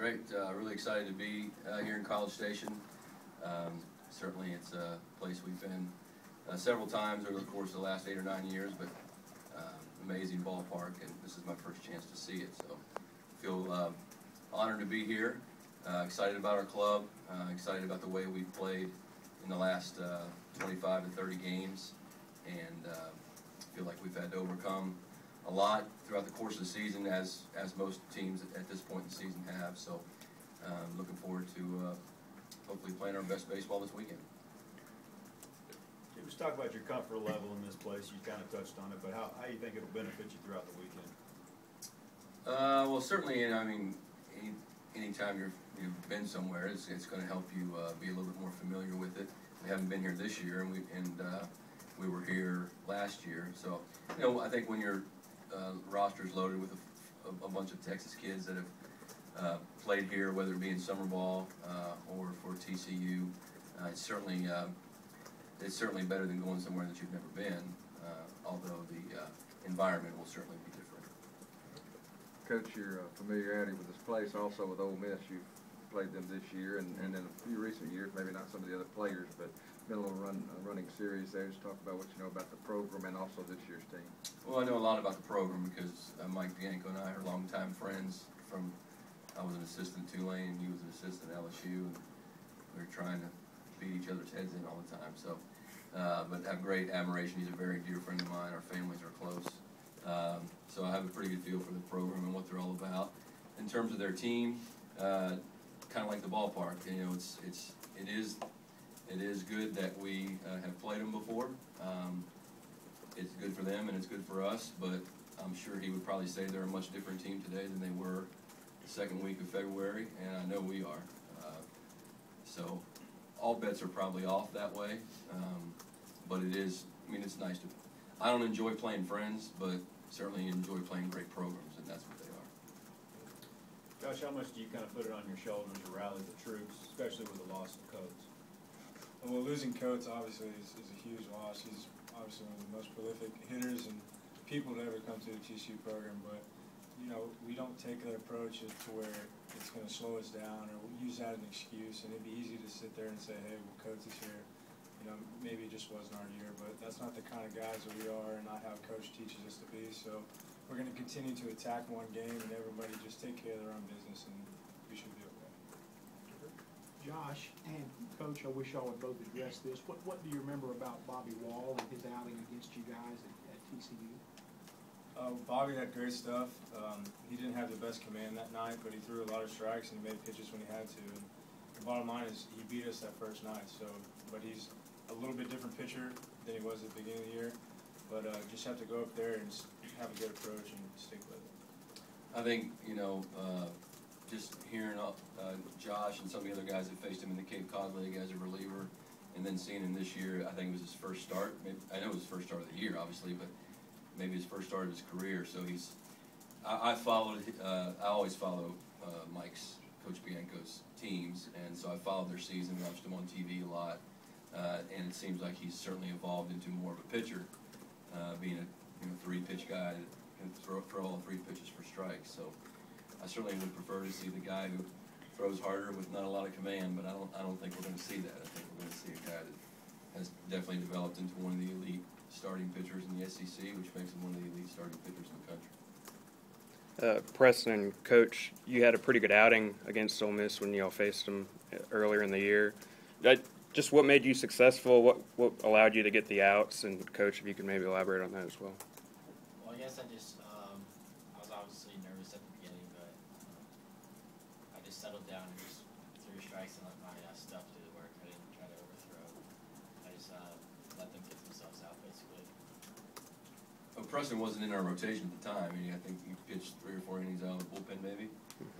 Great. Really excited to be here in College Station. Certainly it's a place we've been several times over the course of the last 8 or 9 years, but amazing ballpark, and this is my first chance to see it. So I feel honored to be here, excited about our club, excited about the way we've played in the last 25 to 30 games, and feel like we've had to overcome a lot throughout the course of the season, as most teams at this point in the season have. So looking forward to hopefully playing our best baseball this weekend. Let's talk about your comfort level in this place. You kind of touched on it, but how do you think it'll benefit you throughout the weekend? Well, certainly, I mean, anytime you've been somewhere, it's going to help you be a little bit more familiar with it. We haven't been here this year, and we were here last year. So, you know, I think when your roster's loaded with a bunch of Texas kids that have played here, whether it be in summer ball or for TCU, it's certainly better than going somewhere that you've never been, although the environment will certainly be different. Coach, your familiarity with this place, also with Ole Miss, you've played them this year, and in a few recent years, maybe not some of the other players, but been a little running series there. Just talk about what you know about the program and also this year's team. Well, I know a lot about the program because Mike Bianco and I are longtime friends. I was an assistant at Tulane, and he was an assistant at LSU, and we were trying to beat each other's heads in all the time. So, but have great admiration. He's a very dear friend of mine. Our families are close. So I have a pretty good feel for the program and what they're all about. In terms of their team, kind of like the ballpark, you know, it is good that we have played them before. It's good for them and it's good for us, but I'm sure he would probably say they're a much different team today than they were the second week of February, and I know we are. So all bets are probably off that way, but it is, I mean, it's nice to, I don't enjoy playing friends, but certainly enjoy playing great programs, and that's what they are. Josh, how much do you kind of put it on your shoulders to rally the troops, especially with the loss of Coates? Well, losing Coates obviously is a huge loss. He's obviously one of the most prolific hitters and people to ever come to the TCU program, but you know, we don't take that approach to where it's going to slow us down or use that as an excuse, and it'd be easy to sit there and say, hey, well, Coates is here. You know, maybe it just wasn't our year, but that's not the kind of guys that we are and not how Coach teaches us to be. So we're going to continue to attack one game and everybody just take care of their own business, and we should be okay. Josh and Coach, I wish y'all would both address this. What do you remember about Bobby Wall and his outing against you guys at TCU? Bobby had great stuff. He didn't have the best command that night, but he threw a lot of strikes and he made pitches when he had to. And the bottom line is he beat us that first night. So, but he's a little bit different pitcher than he was at the beginning of the year. But just have to go up there and just have a good approach and stick with it. I think, you know, just hearing Josh and some of the other guys that faced him in the Cape Cod League as a reliever, and then seeing him this year, I think it was his first start. Maybe, I know it was his first start of the year, obviously, but maybe his first start of his career. So I always follow Coach Bianco's teams, and so I followed their season, watched him on TV a lot, and it seems like he's certainly evolved into more of a pitcher, being a three-pitch guy that can throw all 3 pitches for strikes. So I certainly would prefer to see the guy who throws harder with not a lot of command, but I don't think we're going to see that. I think we're going to see a guy that has definitely developed into one of the elite starting pitchers in the SEC, which makes him one of the elite starting pitchers in the country. Preston and Coach, you had a pretty good outing against Ole Miss when y'all faced them earlier in the year. Just what made you successful? What allowed you to get the outs? And Coach, if you could maybe elaborate on that as well. Well, I guess I was obviously nervous at the beginning, but I just settled down and just threw strikes and let my stuff do the work. I didn't try to overthrow. I just let them get themselves out, basically. Well, Preston wasn't in our rotation at the time. I think he pitched 3 or 4 innings out of the bullpen, maybe.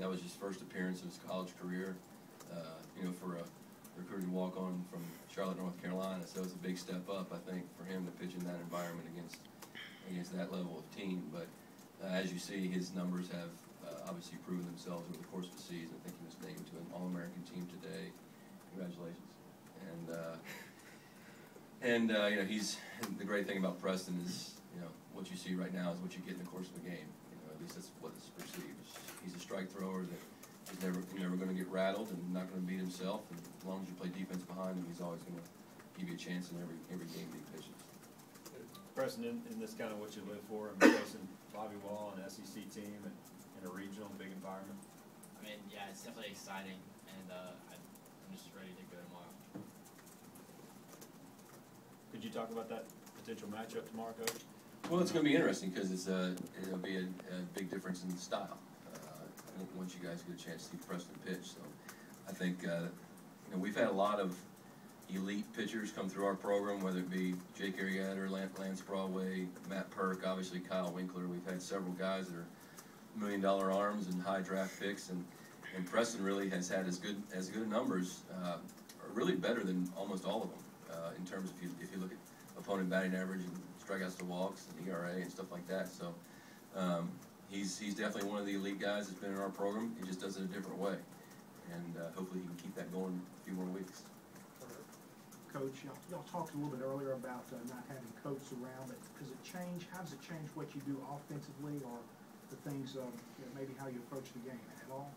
That was his first appearance in his college career. You know, for a recruiting walk-on from Charlotte, North Carolina, so it's a big step up, I think, for him to pitch in that environment against that level of team. But as you see, his numbers have obviously proven themselves over the course of the season. I think he was named to an All-American team today. Congratulations. And you know, the great thing about Preston is, you know, what you see right now is what you get in the course of the game. You know, at least that's what is perceived. He's a strike thrower that is never going to get rattled and not going to beat himself. And as long as you play defense behind him, he's always going to give you a chance in every game that he pitches. Preston, in this kind of what you live for, and facing Bobby Wall, an SEC team, and in a regional big environment. I mean, yeah, it's definitely exciting, and I'm just ready to go tomorrow. Could you talk about that potential matchup tomorrow, Coach? Well, it's going to be interesting because it'll be a big difference in style. Once you guys get a chance to see Preston pitch, so I think we've had a lot of elite pitchers come through our program, whether it be Jake Arrieta, Lance Broadway, Matt Perk, obviously Kyle Winkler. We've had several guys that are $1 million arms and high draft picks, and Preston really has had as good numbers, or really better than almost all of them in terms of if you look at opponent batting average and strikeouts to walks and ERA and stuff like that. So he's definitely one of the elite guys that's been in our program. He just does it a different way, and hopefully he can keep that going a few more weeks. Coach, y'all talked a little bit earlier about not having coaches around, but how does it change what you do offensively, or the things, maybe how you approach the game at all?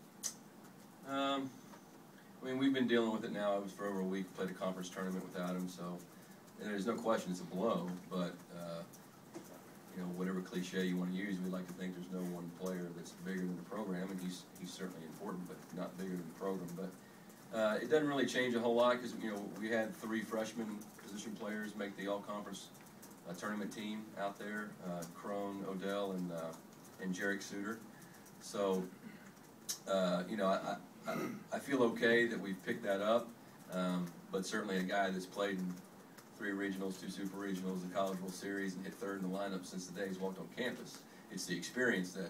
I mean, we've been dealing with it now. It was for over a week, played a conference tournament without him, so and there's no question it's a blow, but whatever cliche you want to use, we like to think there's no one player that's bigger than the program, and he's certainly important, but not bigger than the program. But it doesn't really change a whole lot because we had 3 freshman position players make the all-conference tournament team out there: Crone, Odell, and Jarek Suter. So I feel okay that we've picked that up, but certainly a guy that's played in 3 regionals, 2 super regionals, the College World Series, and hit 3rd in the lineup since the day he's walked on campus. It's the experience that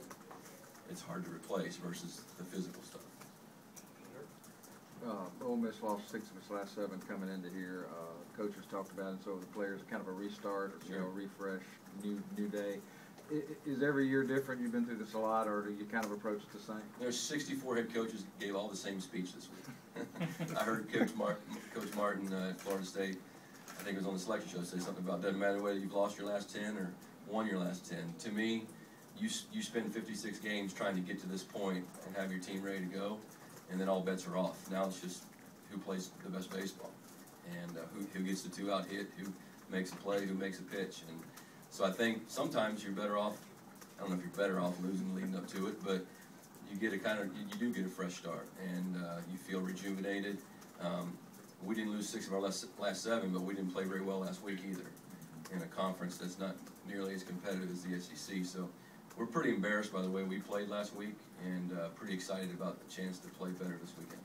it's hard to replace versus the physical stuff. Ole Miss lost 6 of its last 7 coming into here. Coaches talked about it, so the players kind of a restart, or refresh, new day. Is every year different? You've been through this a lot, or do you kind of approach it the same? There's 64 head coaches gave all the same speech this week. I heard Coach Martin at Florida State, I think it was on the selection show, say something about doesn't matter whether you've lost your last 10 or won your last 10. To me, you spend 56 games trying to get to this point and have your team ready to go, and then all bets are off. Now it's just who plays the best baseball, and who gets the 2-out hit, who makes a play, who makes a pitch. And so I think sometimes you're better off, I don't know if you're better off losing leading up to it, but you get you do get a fresh start, and you feel rejuvenated. We didn't lose 6 of our last 7, but we didn't play very well last week either in a conference that's not nearly as competitive as the SEC. So we're pretty embarrassed by the way we played last week, and pretty excited about the chance to play better this weekend.